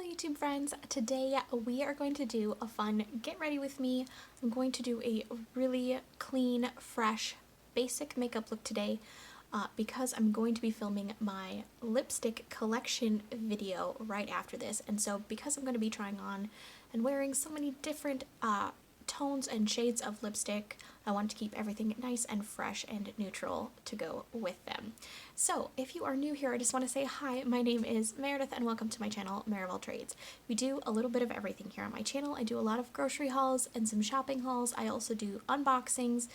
Hello YouTube friends, today we are going to do a fun get ready with me. I'm going to do a really clean, fresh, basic makeup look today because I'm going to be filming my lipstick collection video right after this. And so because I'm going to be trying on and wearing so many different tones and shades of lipstick, I want to keep everything nice and fresh and neutral to go with them. So if you are new here, I just want to say hi, my name is Meredith and welcome to my channel, Mereofalltrades. We do a little bit of everything here on my channel. I do a lot of grocery hauls and some shopping hauls. I also do unboxings,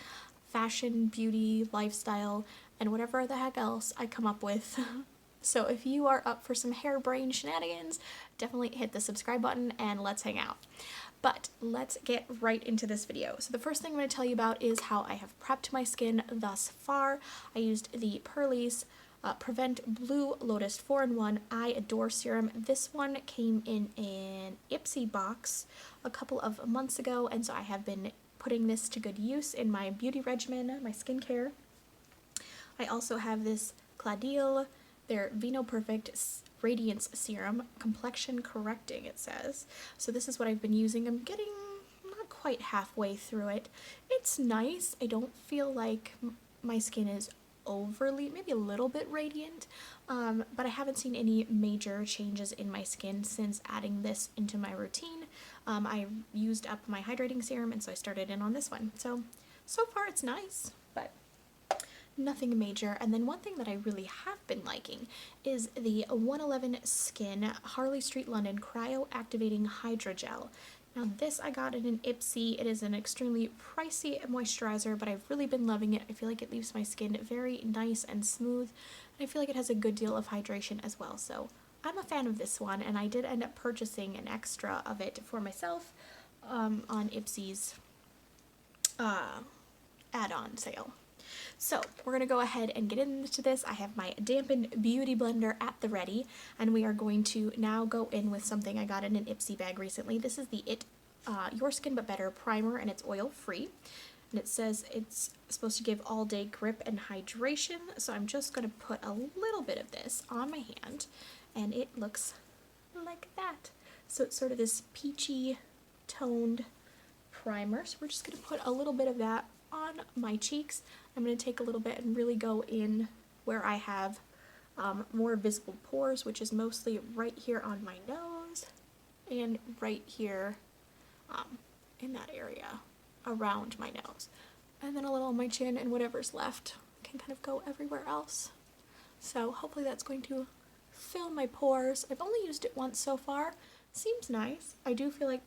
fashion, beauty, lifestyle, and whatever the heck else I come up with. So if you are up for some harebrained shenanigans, definitely hit the subscribe button and let's hang out. But let's get right into this video. So the first thing I'm going to tell you about is how I have prepped my skin thus far. I used the Pearlie's Prevent Blue Lotus 4-in-1 I Adore Serum. This one came in an Ipsy box a couple of months ago, and so I have been putting this to good use in my beauty regimen, my skincare. I also have this Claudil, their Vino Perfect Radiance Serum, complexion correcting, it says. So this is what I've been using. I'm getting not quite halfway through it. It's nice. I don't feel like my skin is overly, maybe a little bit radiant, but I haven't seen any major changes in my skin since adding this into my routine. I used up my hydrating serum, and so I started in on this one. So far it's nice, but nothing major. And then one thing that I really have been liking is the 111 Skin Harley Street London Cryo Activating Hydrogel. Now this I got in an Ipsy. It is an extremely pricey moisturizer, but I've really been loving it. I feel like it leaves my skin very nice and smooth, and I feel like it has a good deal of hydration as well. So I'm a fan of this one, and I did end up purchasing an extra of it for myself on Ipsy's add-on sale. So we're going to go ahead and get into this. I have my dampened beauty blender at the ready, and we are going to now go in with something I got in an Ipsy bag recently. This is the Your Skin But Better primer, and it's oil free, and it says it's supposed to give all day grip and hydration. So I'm just going to put a little bit of this on my hand, and it looks like that. So it's sort of this peachy toned primer. So we're just going to put a little bit of that on my cheeks. I'm going to take a little bit and really go in where I have more visible pores, which is mostly right here on my nose and right here in that area around my nose. And then a little on my chin, and whatever's left can kind of go everywhere else. So hopefully that's going to fill my pores. I've only used it once so far. Seems nice. I do feel like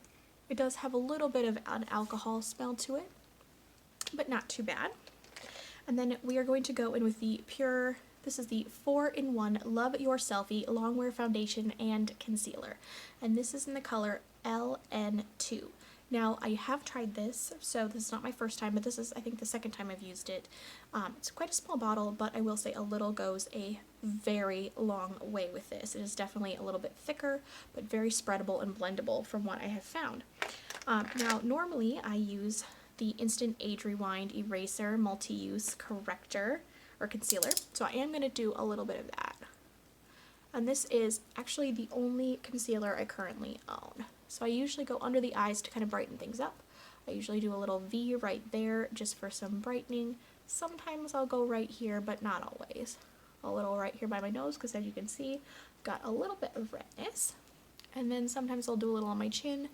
it does have a little bit of an alcohol smell to it, but not too bad. And then we are going to go in with the Pure, this is the 4-in-1 Love Your Selfie Longwear Foundation and Concealer. And this is in the color LN2. Now, I have tried this, so this is not my first time, but this is, I think, the second time I've used it. It's quite a small bottle, but I will say a little goes a very long way with this. It is definitely a little bit thicker, but very spreadable and blendable from what I have found. Now, normally I use the Instant Age Rewind Eraser Multi-Use Corrector or Concealer. So I am going to do a little bit of that. And this is actually the only concealer I currently own. So I usually go under the eyes to kind of brighten things up. I usually do a little V right there just for some brightening. Sometimes I'll go right here, but not always. A little right here by my nose, because as you can see, I've got a little bit of redness. And then sometimes I'll do a little on my chin,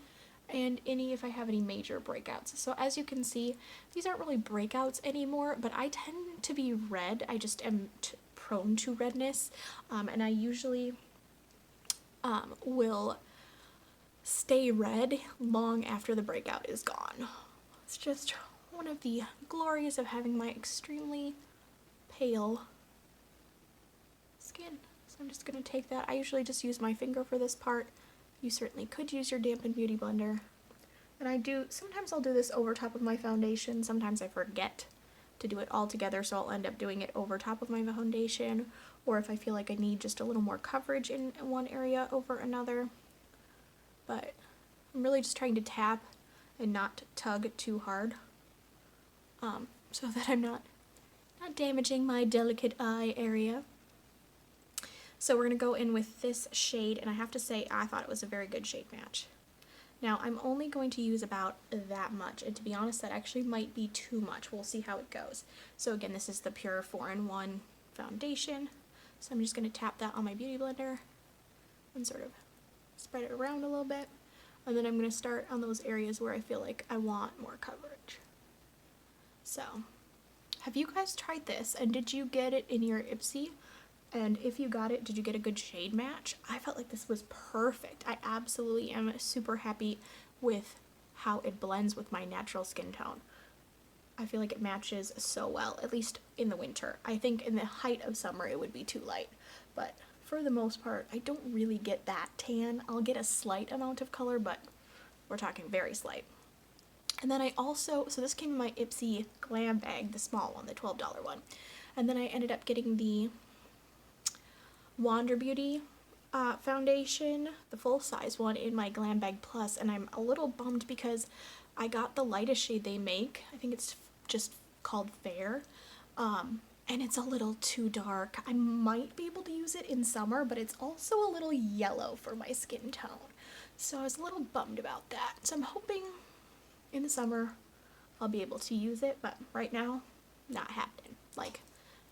and if I have any major breakouts. So as you can see, these aren't really breakouts anymore, but I tend to be red. I just am prone to redness, and I usually will stay red long after the breakout is gone. It's just one of the glories of having my extremely pale skin. So I'm just going to take that. I usually just use my finger for this part. You certainly could use your dampened beauty blender. And sometimes I'll do this over top of my foundation. Sometimes I forget to do it all together, so I'll end up doing it over top of my foundation, or if I feel like I need just a little more coverage in one area over another. But I'm really just trying to tap and not tug too hard, so that I'm not damaging my delicate eye area. So we're going to go in with this shade, and I have to say I thought it was a very good shade match. Now I'm only going to use about that much, and to be honest that actually might be too much. We'll see how it goes. So again, this is the Pure 4-in-1 foundation. So I'm just going to tap that on my beauty blender and sort of spread it around a little bit. And then I'm going to start on those areas where I feel like I want more coverage. So, have you guys tried this, and did you get it in your Ipsy? And if you got it, did you get a good shade match? I felt like this was perfect. I absolutely am super happy with how it blends with my natural skin tone. I feel like it matches so well, at least in the winter. I think in the height of summer it would be too light, but for the most part, I don't really get that tan. I'll get a slight amount of color, but we're talking very slight. And then I also, so this came in my Ipsy Glam bag, the small one, the $12 one. And then I ended up getting the Wander Beauty foundation, the full-size one, in my Glam Bag Plus, and I'm a little bummed because I got the lightest shade they make. I think it's just called Fair, and it's a little too dark. I might be able to use it in summer, but it's also a little yellow for my skin tone, so I was a little bummed about that. So I'm hoping in the summer I'll be able to use it, but right now, not happening. Like,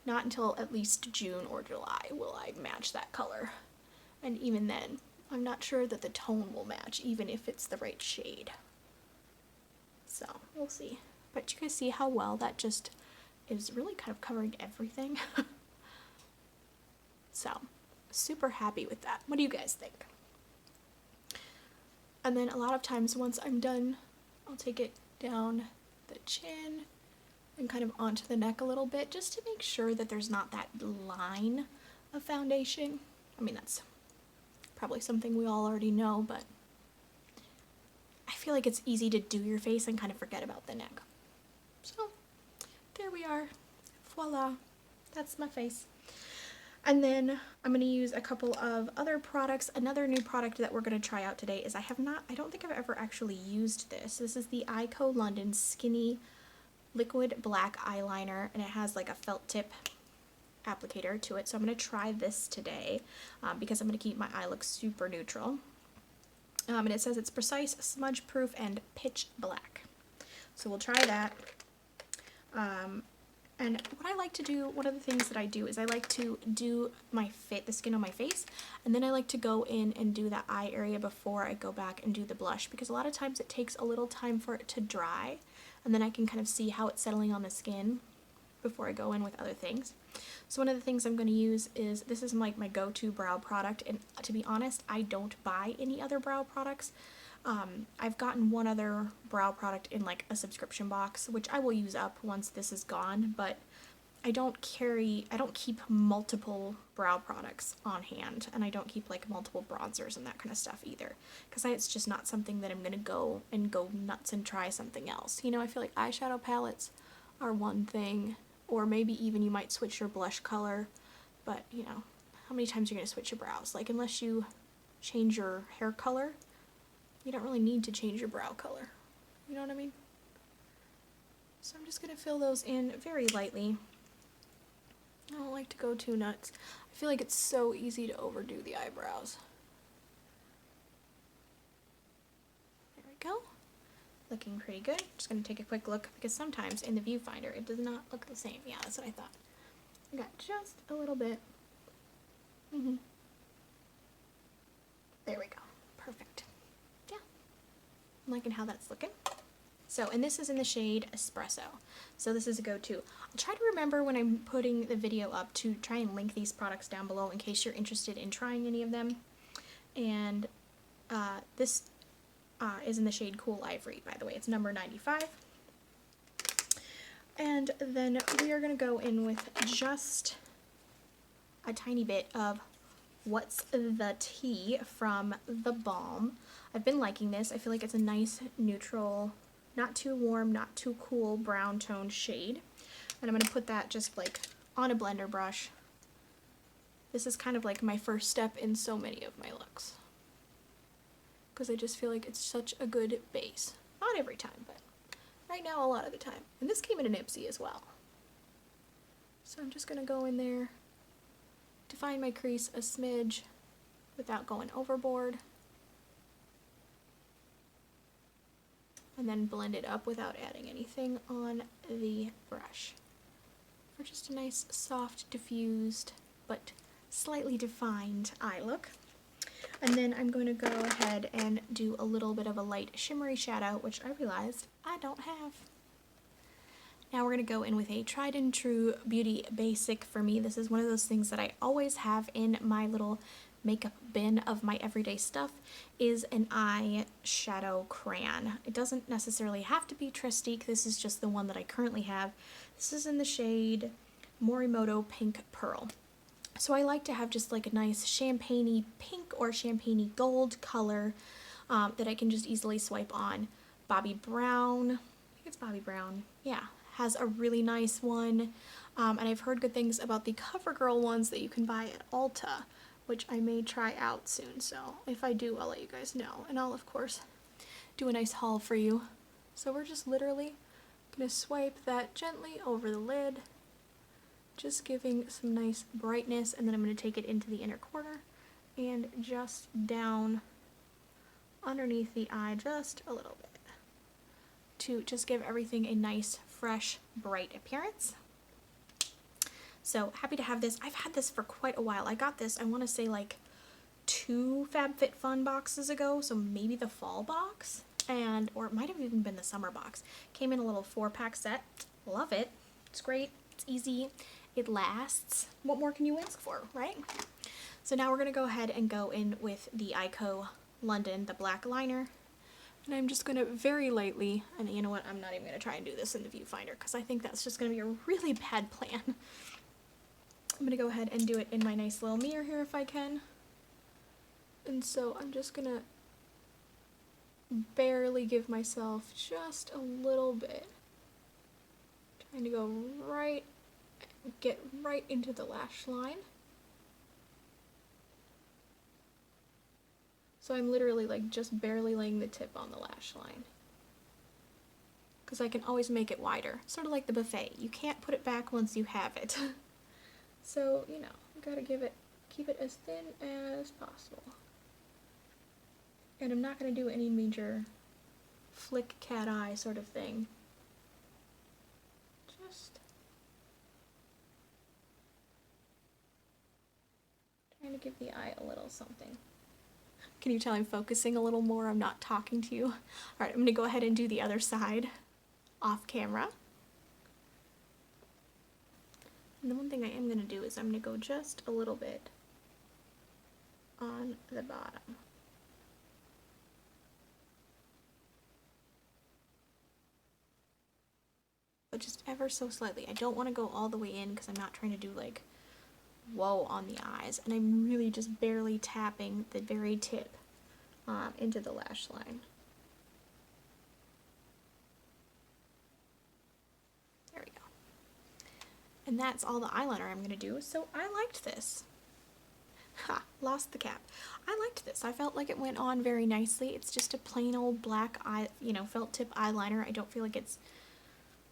not until at least June or July will I match that color. And even then, I'm not sure that the tone will match, even if it's the right shade. So, we'll see. But you guys see how well that just is really kind of covering everything? So, super happy with that. What do you guys think? And then a lot of times once I'm done, I'll take it down the chin and kind of onto the neck a little bit, just to make sure that there's not that line of foundation. I mean, that's probably something we all already know, but I feel like it's easy to do your face and kind of forget about the neck. So, there we are. Voila. That's my face. And then I'm going to use a couple of other products. Another new product that we're going to try out today is I don't think I've ever actually used this. This is the Eyeshadow London Skinny Liquid Black Eyeliner, and it has like a felt tip applicator to it. So I'm going to try this today because I'm going to keep my eye look super neutral. And it says it's precise, smudge proof, and pitch black. So we'll try that. And what I like to do, one of the things that I do is I like to do the skin on my face, and then I like to go in and do that eye area before I go back and do the blush, because a lot of times it takes a little time for it to dry, and then I can kind of see how it's settling on the skin before I go in with other things. So one of the things I'm going to use is, this is like my go-to brow product, and to be honest, I don't buy any other brow products. I've gotten one other brow product in like a subscription box, which I will use up once this is gone, but I don't keep multiple brow products on hand, and I don't keep like multiple bronzers and that kind of stuff either, because it's just not something that I'm going to go nuts and try something else. You know, I feel like eyeshadow palettes are one thing, or maybe even you might switch your blush color, but you know, how many times are you going to switch your brows? Like, unless you change your hair color, you don't really need to change your brow color. You know what I mean? So I'm just going to fill those in very lightly. I don't like to go too nuts. I feel like it's so easy to overdo the eyebrows. There we go. Looking pretty good. Just going to take a quick look, because sometimes in the viewfinder it does not look the same. Yeah, that's what I thought. I got just a little bit. There we go. Perfect. I'm liking how that's looking. So, and this is in the shade Espresso. So this is a go-to. I'll try to remember when I'm putting the video up to try and link these products down below in case you're interested in trying any of them. And this is in the shade Cool Ivory, by the way. It's number 95. And then we are going to go in with just a tiny bit of What's the Tea from the Balm. I've been liking this. I feel like it's a nice, neutral, not too warm, not too cool brown tone shade. And I'm going to put that just like on a blender brush. This is kind of like my first step in so many of my looks, because I just feel like it's such a good base. Not every time, but right now a lot of the time. And this came in an Ipsy as well. So I'm just going to go in there, define my crease a smidge without going overboard. And then blend it up without adding anything on the brush. For just a nice, soft, diffused, but slightly defined eye look. And then I'm going to go ahead and do a little bit of a light shimmery shadow, which I realized I don't have. Now we're going to go in with a tried and true beauty basic for me. This is one of those things that I always have in my little makeup bin of my everyday stuff, is an eyeshadow crayon. It doesn't necessarily have to be Trestique. This is just the one that I currently have. This is in the shade Morimoto Pink Pearl. So I like to have just like a nice champagne-y pink or champagne-y gold color that I can just easily swipe on. Bobbi Brown, I think it's Bobbi Brown, yeah, has a really nice one. And I've heard good things about the CoverGirl ones that you can buy at Ulta, which I may try out soon, so if I do, I'll let you guys know. And I'll, of course, do a nice haul for you. So we're just literally going to swipe that gently over the lid, just giving some nice brightness, and then I'm going to take it into the inner corner and just down underneath the eye just a little bit to just give everything a nice, fresh, bright appearance. So happy to have this. I've had this for quite a while. I got this, I want to say like 2 FabFitFun boxes ago, so maybe the fall box, or it might have even been the summer box. Came in a little 4-pack set. Love it. It's great. It's easy. It lasts. What more can you ask for, right? So now we're going to go ahead and go in with the Ico London, the black liner. And I'm just going to very lightly, and you know what, I'm not even going to try and do this in the viewfinder because I think that's just going to be a really bad plan. I'm going to go ahead and do it in my nice little mirror here if I can. And so I'm just going to barely give myself just a little bit. Trying to go right, get right into the lash line. So I'm literally like just barely laying the tip on the lash line, because I can always make it wider. Sort of like the buffet. You can't put it back once you have it. So, you know, you gotta keep it as thin as possible. And I'm not gonna do any major flick cat eye sort of thing. Just trying to give the eye a little something. Can you tell I'm focusing a little more? I'm not talking to you. Alright, I'm going to go ahead and do the other side off camera. And the one thing I am going to do is I'm going to go just a little bit on the bottom. But just ever so slightly. I don't want to go all the way in because I'm not trying to do like whoa on the eyes, and I'm really just barely tapping the very tip into the lash line. There we go. And that's all the eyeliner I'm going to do, so I liked this. Ha! Lost the cap. I liked this. I felt like it went on very nicely. It's just a plain old black eye, felt tip eyeliner. I don't feel like it's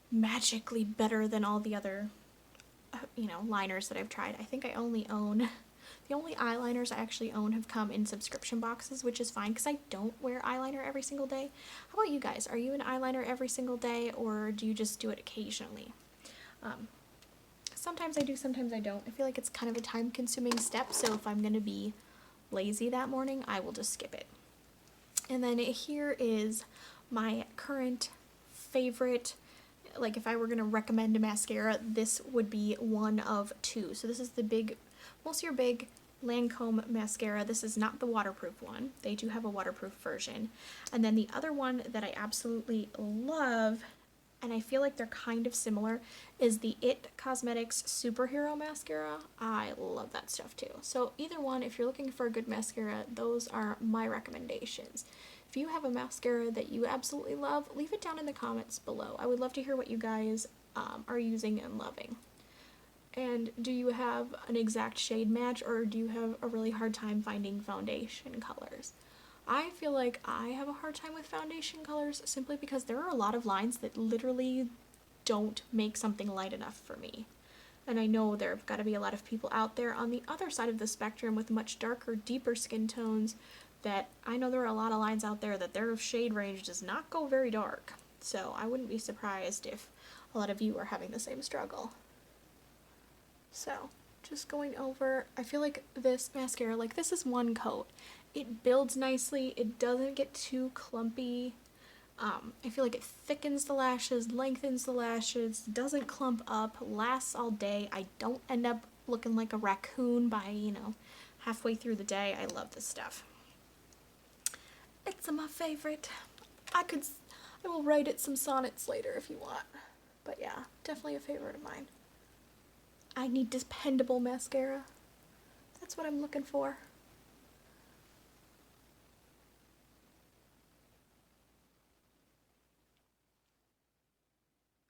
magically better than all the other liners that I've tried. I think I only own, the only eyeliners I actually own have come in subscription boxes, which is fine because I don't wear eyeliner every single day. How about you guys? Are you an eyeliner every single day, or do you just do it occasionally? Sometimes I do, sometimes I don't. I feel like it's kind of a time-consuming step, so if I'm going to be lazy that morning, I will just skip it. And then here is my current favorite. Like, if I were going to recommend a mascara, this would be one of 2. So this is the big, Monsieur Big Lancome mascara. This is not the waterproof one. They do have a waterproof version. And then the other one that I absolutely love, and I feel like they're kind of similar, is the IT Cosmetics Superhero Mascara. I love that stuff too. So either one, if you're looking for a good mascara, those are my recommendations. If you have a mascara that you absolutely love, leave it down in the comments below. I would love to hear what you guys are using and loving. And do you have an exact shade match, or do you have a really hard time finding foundation colors? I feel like I have a hard time with foundation colors simply because there are a lot of lines that literally don't make something light enough for me. And I know there have got to be a lot of people out there on the other side of the spectrum with much darker, deeper skin tones that I know there are a lot of lines out there that their shade range does not go very dark. So I wouldn't be surprised if a lot of you are having the same struggle. So just going over, I feel like this mascara, like this is one coat. It builds nicely, it doesn't get too clumpy. I feel like it thickens the lashes, lengthens the lashes, doesn't clump up, lasts all day. I don't end up looking like a raccoon by, you know, halfway through the day. I love this stuff. It's my favorite. I will write it some sonnets later if you want. But yeah, definitely a favorite of mine. I need dependable mascara. That's what I'm looking for.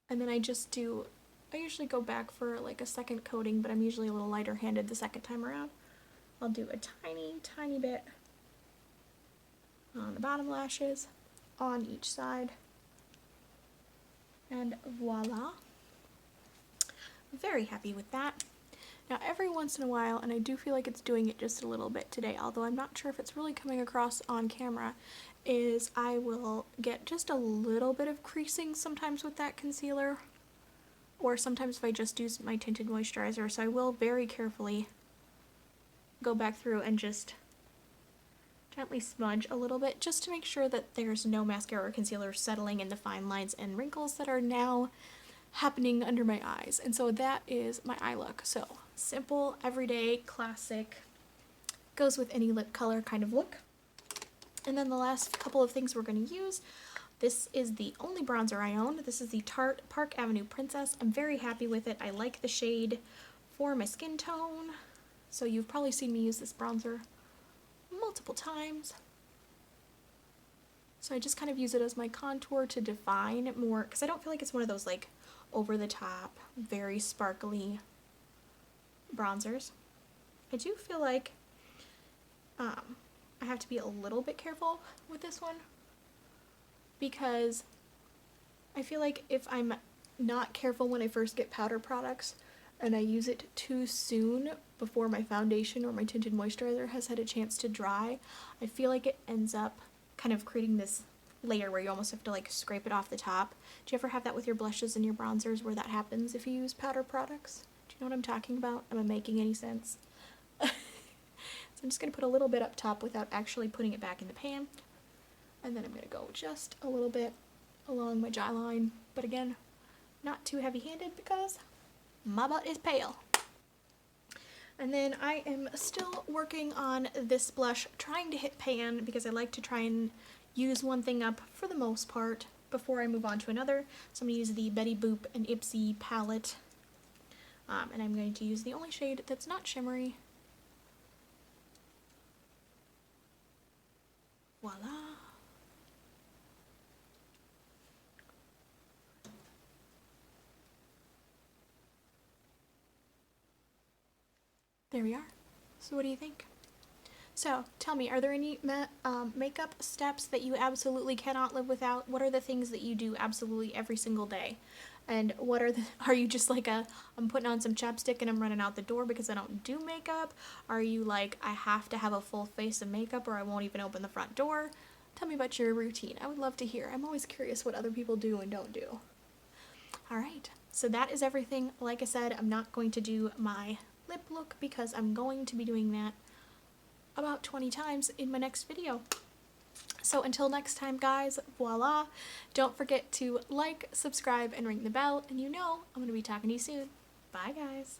And then I usually go back for like a second coating, but I'm usually a little lighter handed the second time around. I'll do a tiny, tiny bit on the bottom lashes, on each side, and voila. Very happy with that. Now every once in a while, and I do feel like it's doing it just a little bit today, although I'm not sure if it's really coming across on camera, is I will get just a little bit of creasing sometimes with that concealer, or sometimes if I just use my tinted moisturizer, so I will very carefully go back through and just gently smudge a little bit just to make sure that there's no mascara or concealer settling in the fine lines and wrinkles that are now happening under my eyes. And so that is my eye look. So simple, everyday, classic, goes with any lip color kind of look. And then the last couple of things we're going to use, this is the only bronzer I own. This is the Tarte Park Avenue Princess. I'm very happy with it. I like the shade for my skin tone. So you've probably seen me use this bronzer multiple times. So I just kind of use it as my contour to define more, because I don't feel like it's one of those like over the top, very sparkly bronzers. I do feel like I have to be a little bit careful with this one, because I feel like if I'm not careful when I first get powder products and I use it too soon before my foundation or my tinted moisturizer has had a chance to dry, I feel like it ends up kind of creating this layer where you almost have to like scrape it off the top. Do you ever have that with your blushes and your bronzers where that happens if you use powder products? Do you know what I'm talking about? Am I making any sense? So I'm just going to put a little bit up top without actually putting it back in the pan. And then I'm going to go just a little bit along my jawline. But again, not too heavy-handed because my butt is pale. And then I am still working on this blush, trying to hit pan because I like to try and use one thing up for the most part before I move on to another. So I'm going to use the Betty Boop and Ipsy palette. And I'm going to use the only shade that's not shimmery. Voila. There we are. So what do you think? So tell me, are there any makeup steps that you absolutely cannot live without? What are the things that you do absolutely every single day? And what are you just like I'm putting on some chapstick and I'm running out the door because I don't do makeup? Are you like, I have to have a full face of makeup or I won't even open the front door? Tell me about your routine. I would love to hear. I'm always curious what other people do and don't do. Alright, so that is everything. Like I said, I'm not going to do my lip look because I'm going to be doing that about 20 times in my next video. So until next time, guys, voila. Don't forget to like, subscribe, and ring the bell, and you know I'm going to be talking to you soon. Bye, guys.